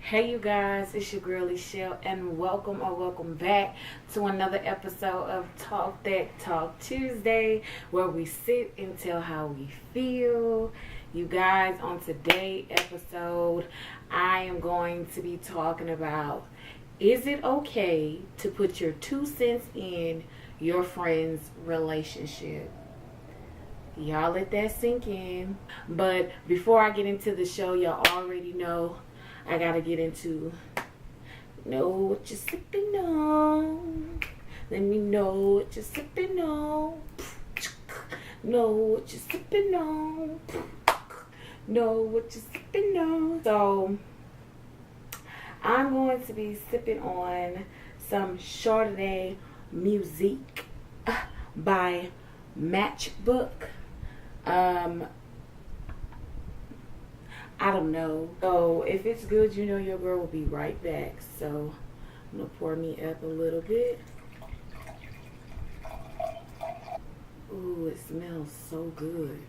Hey you guys, it's your girl Echelle, and welcome back to another episode of Talk That Talk Tuesday, where we sit and tell how we feel. You guys, on today's episode, I am going to be talking about, is it okay to put your 2 cents in your friend's relationship? Y'all let that sink in. But before I get into the show, y'all already know I gotta get into know what you're sipping on. Let me know what you're sipping on. Know what you're sipping on. Know what you're sipping on. So I'm going to be sipping on some Chardonnay Musique by Matchbook. I don't know. So if it's good, you know your girl will be right back. So I'm gonna pour me up a little bit. Ooh, it smells so good.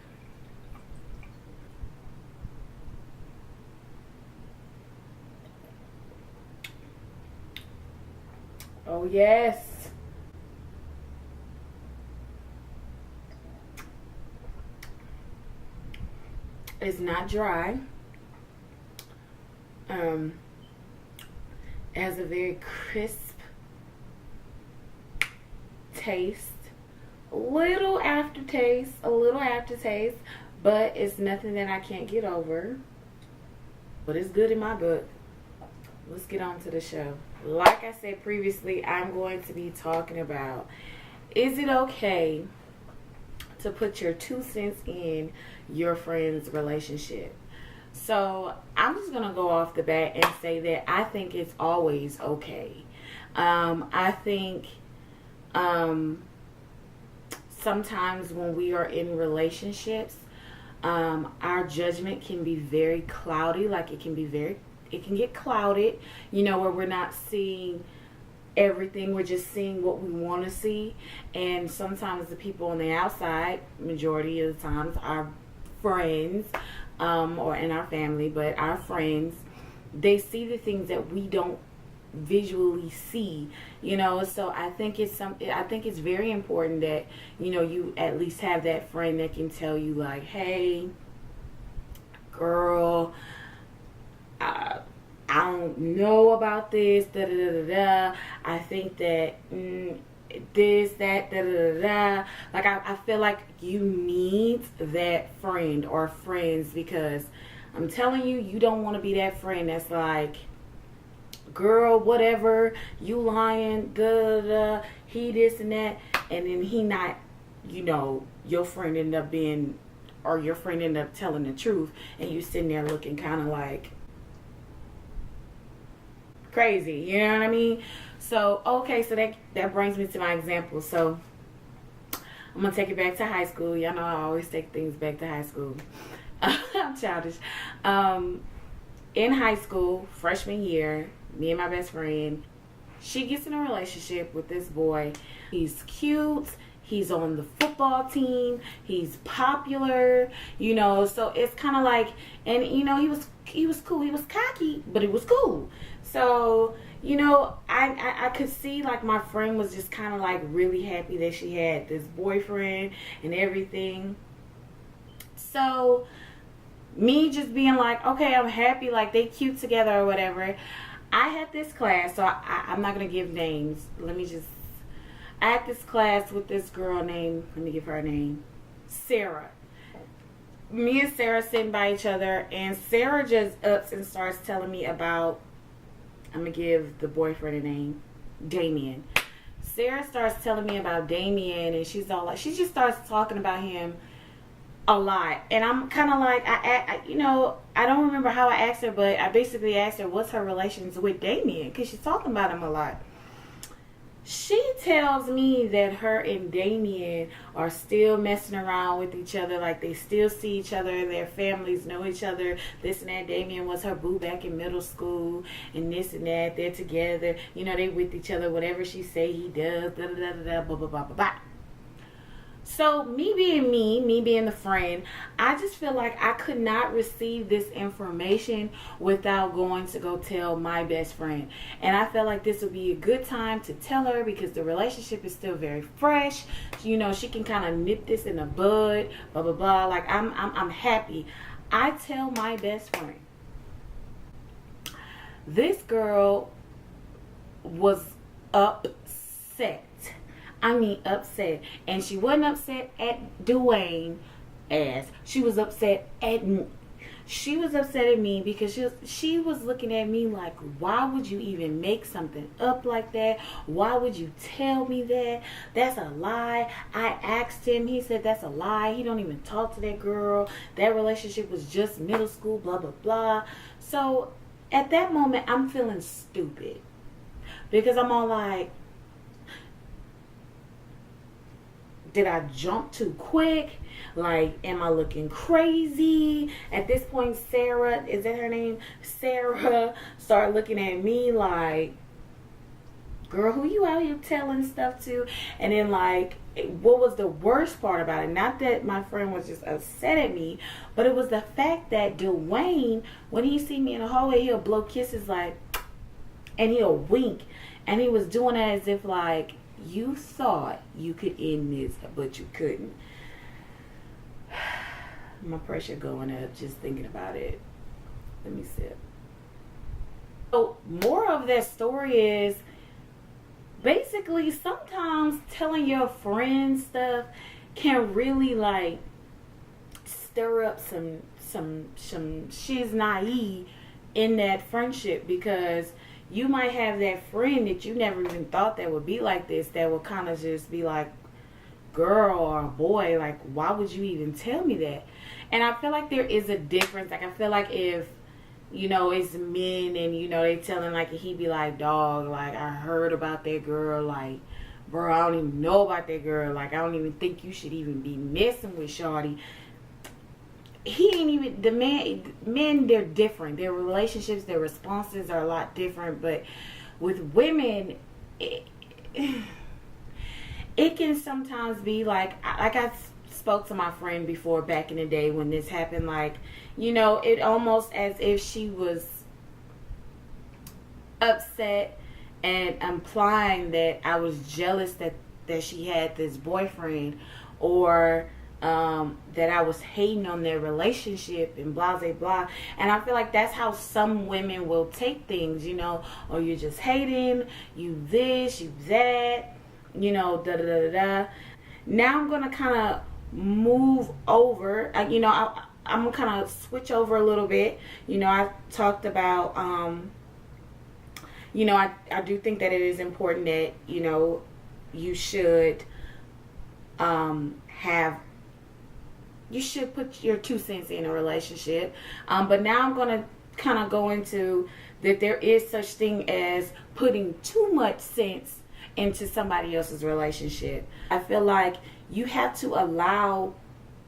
Oh yes. It's not dry. It has a very crisp taste, a little aftertaste, but it's nothing that I can't get over. But it's good in my book. Let's get on to the show. Like I said previously, I'm going to be talking about, is it okay to put your 2 cents in your friend's relationship? So I'm just gonna go off the bat and say that I think it's always okay. I think sometimes when we are in relationships, our judgment can be very cloudy. Like it can get clouded, where we're not seeing everything, we're just seeing what we want to see. And sometimes the people on the outside, majority of the times, our friends, or in our family, but our friends, they see the things that we don't visually see, so I think it's very important that you at least have that friend that can tell you, like, hey girl, I don't know about this, da da da da da. I think that this, that, da da da da. Like I feel like you need that friend or friends, because I'm telling you, you don't want to be that friend that's like, girl, whatever, you lying, da da da, he this and that, and then he not, your friend ended up being, or your friend ended up telling the truth, and you sitting there looking kind of like crazy, you know what I mean? So okay, so that brings me to my example. So I'm gonna take it back to high school. Y'all know I always take things back to high school. I'm childish. In high school, freshman year, me and my best friend, she gets in a relationship with this boy. He's cute, he's on the football team, he's popular, so it's kind of like, and he was cool, he was cocky, but it was cool. So I could see, like, my friend was just kind of like really happy that she had this boyfriend and everything. So me just being like, okay, I'm happy, like they cute together or whatever. I had this class, so I'm not gonna give names. I had this class with this girl named, let me give her a name, Sarah. Me and Sarah sitting by each other, and Sarah just ups and starts telling me about, I'm gonna give the boyfriend a name, Damien. Sarah starts telling me about Damien, and she's all like, she just starts talking about him a lot. And I'm kind of like, I don't remember how I asked her, but I basically asked her, what's her relations with Damien? Because she's talking about him a lot. She tells me that her and Damien are still messing around with each other, like they still see each other, their families know each other, this and that. Damien was her boo back in middle school, and this and that. They're together, they with each other, whatever she say he does, da da da da, blah blah blah blah blah. So me being the friend, I just feel like I could not receive this information without going to go tell my best friend. And I felt like this would be a good time to tell her because the relationship is still very fresh. You know, she can kind of nip this in the bud, blah, blah, blah. Like, I'm happy. I tell my best friend. This girl was upset. I mean upset. And she wasn't upset at Dwayne as she was upset at me. She was upset at me because she was looking at me like, why would you even make something up like that? Why would you tell me that? That's a lie. I asked him. He said that's a lie. He don't even talk to that girl. That relationship was just middle school, blah, blah, blah. So at that moment, I'm feeling stupid because I'm all like, did I jump too quick? Like, am I looking crazy? At this point, Sarah, is that her name? Sarah started looking at me like, girl, who you out here telling stuff to? And then, like, what was the worst part about it? Not that my friend was just upset at me, but it was the fact that Dwayne, when he see me in the hallway, he'll blow kisses like, and he'll wink. And he was doing it as if like, you thought you could end this, but you couldn't. My pressure going up just thinking about it. Let me sip. So more of that story is basically sometimes telling your friends stuff can really like stir up some shiznai in that friendship, because you might have that friend that you never even thought that would be like this, that will kind of just be like, girl or boy, like, why would you even tell me that? And I feel like there is a difference. Like, I feel like if, you know, it's men and, you know, they telling, like, he be like, dog, like, I heard about that girl, like, bro, I don't even know about that girl, like, I don't even think you should even be messing with shawty. He ain't even, the men, they're different. Their relationships, their responses are a lot different. But with women, it can sometimes be like I spoke to my friend before back in the day when this happened, like, you know, it almost as if she was upset and implying that I was jealous that she had this boyfriend, or that I was hating on their relationship and blah, blah, blah. And I feel like that's how some women will take things, you know, or you're just hating, you this, you that, you know, da, da, da, da. Now I'm going to kind of move over, you know, I'm going to kind of switch over a little bit. You know, I talked about, you know, I do think that it is important that, you know, you should you should put your 2 cents in a relationship. But now I'm going to kind of go into that there is such thing as putting too much sense into somebody else's relationship. I feel like you have to allow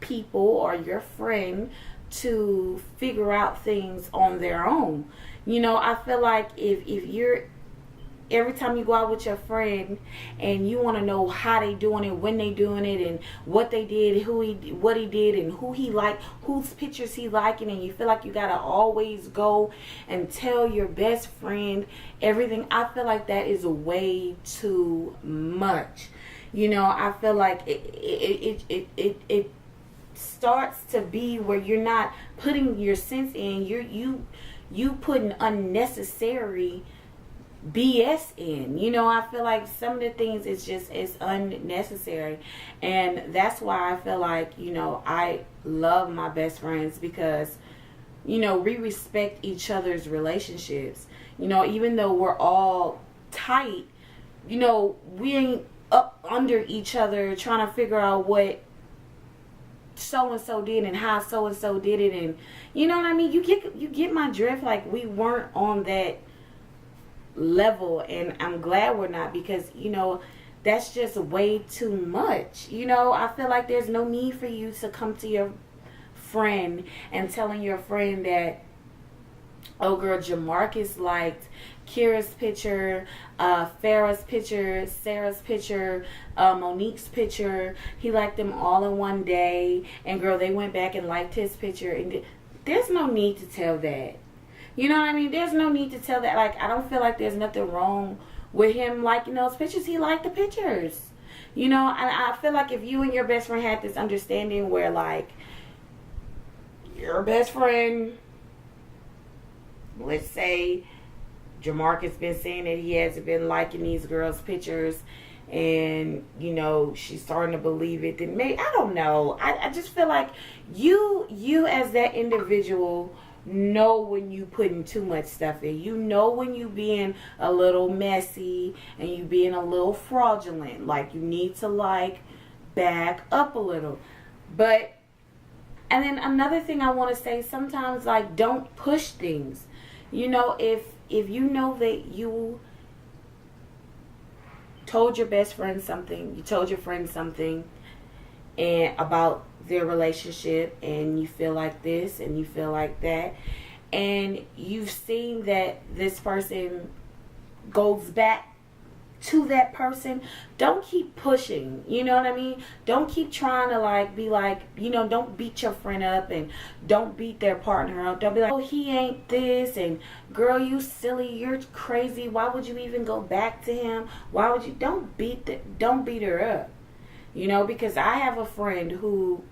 people or your friend to figure out things on their own. You know, I feel like if you're, every time you go out with your friend and you want to know how they doing it, when they doing it, and what they did, what he did, and who he liked, whose pictures he liking, and you feel like you gotta always go and tell your best friend everything, I feel like that is way too much. You know, I feel like it starts to be where you're not putting your sense in, you putting unnecessary BS in. You know, I feel like some of the things it's unnecessary. And that's why I feel like, you know, I love my best friends, because, you know, we respect each other's relationships. You know, even though we're all tight, you know, we ain't up under each other trying to figure out what so and so did and how so and so did it, and you know what I mean. You get my drift. Like, we weren't on that level, and I'm glad we're not, because, you know, that's just way too much. You know, I feel like there's no need for you to come to your friend and telling your friend that Oh girl, Jamarcus liked Kira's picture, Farrah's picture, Sarah's picture, Monique's picture. He liked them all in one day. And girl, they went back and liked his picture. And there's no need to tell that. You know what I mean? There's no need to tell that. Like, I don't feel like there's nothing wrong with him liking those pictures. He liked the pictures. You know, and I feel like if you and your best friend had this understanding where, like, your best friend, let's say Jamarcus been saying that he hasn't been liking these girls' pictures, and you know she's starting to believe it, then maybe, I don't know. I just feel like you as that individual know when you putting too much stuff in. You know when you being a little messy and you being a little fraudulent. Like, you need to, like, back up a little. But, and then another thing I want to say, sometimes, like, don't push things. You know, if you know that you told your best friend something, you told your friend something and about their relationship, and you feel like this and you feel like that, and you've seen that this person goes back to that person, don't keep pushing. You know what I mean? Don't keep trying to, like, be like, you know, don't beat your friend up and don't beat their partner up. Don't be like, oh, he ain't this, and girl, you silly, you're crazy, why would you even go back to him? Why would you? Don't beat her up. You know, because I have a friend who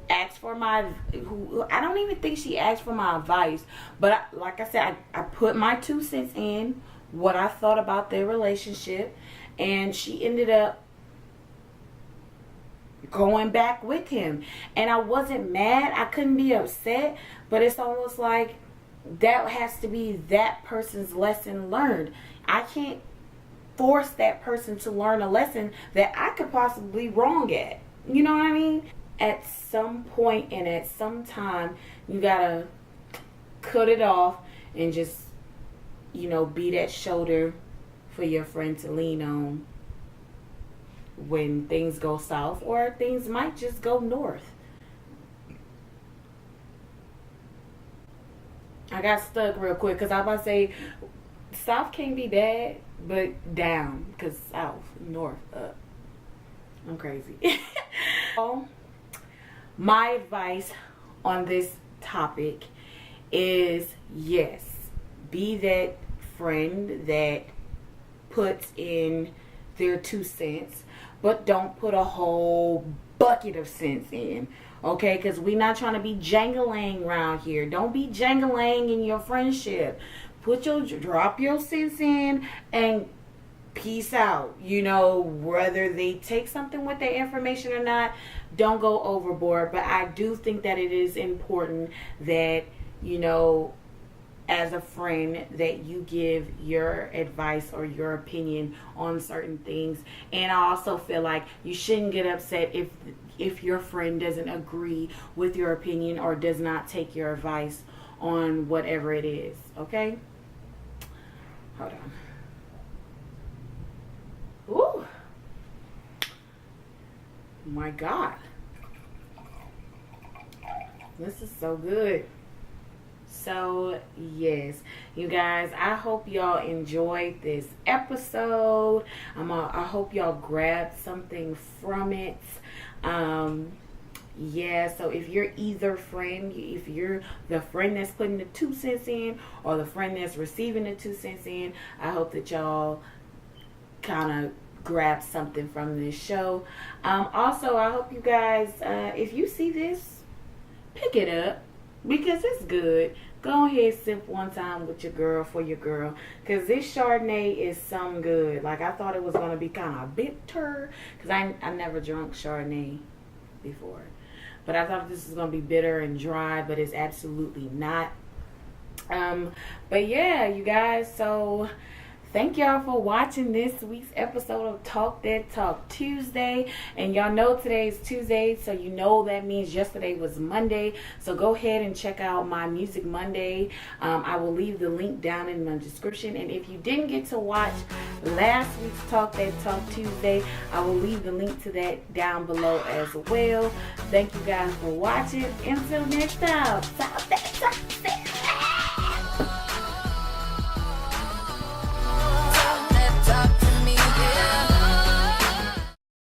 asked for who I don't even think she asked for my advice, but like I said, I put my 2 cents in what I thought about their relationship, and she ended up going back with him. And I wasn't mad, I couldn't be upset, but it's almost like that has to be that person's lesson learned. I can't force that person to learn a lesson that I could possibly be wrong at. You know what I mean? At some point and at some time, you gotta cut it off and just, you know, be that shoulder for your friend to lean on when things go south, or things might just go north. I got stuck real quick because I was about to say south can't be bad, but down, because south, north, up. I'm crazy. So, my advice on this topic is, yes, be that friend that puts in their 2 cents, but don't put a whole bucket of cents in, okay? Because we're not trying to be jangling around here. Don't be jangling in your friendship. Drop your cents in and peace out. You know, whether they take something with their information or not, don't go overboard. But I do think that it is important that, you know, as a friend, that you give your advice or your opinion on certain things. And I also feel like you shouldn't get upset if your friend doesn't agree with your opinion or does not take your advice on whatever it is. Okay? Hold on. Ooh. My God. This is so good. So, yes, you guys, I hope y'all enjoyed this episode. I hope y'all grabbed something from it. Yeah, so if you're either friend, if you're the friend that's putting the 2 cents in or the friend that's receiving the 2 cents in, I hope that y'all kind of grab something from this show. Also, I hope you guys, if you see this, pick it up, because it's good. Go ahead, sip one time with your girl, for your girl, because this Chardonnay is some good. Like, I thought it was going to be kind of bitter, because I never drunk Chardonnay before, but I thought this was going to be bitter and dry, but it's absolutely not. But yeah, you guys, so thank y'all for watching this week's episode of Talk That Talk Tuesday. And y'all know today is Tuesday, so you know that means yesterday was Monday. So go ahead and check out my Music Monday. I will leave the link down in the description. And if you didn't get to watch last week's Talk That Talk Tuesday, I will leave the link to that down below as well. Thank you guys for watching. Until next time, Talk That Talk.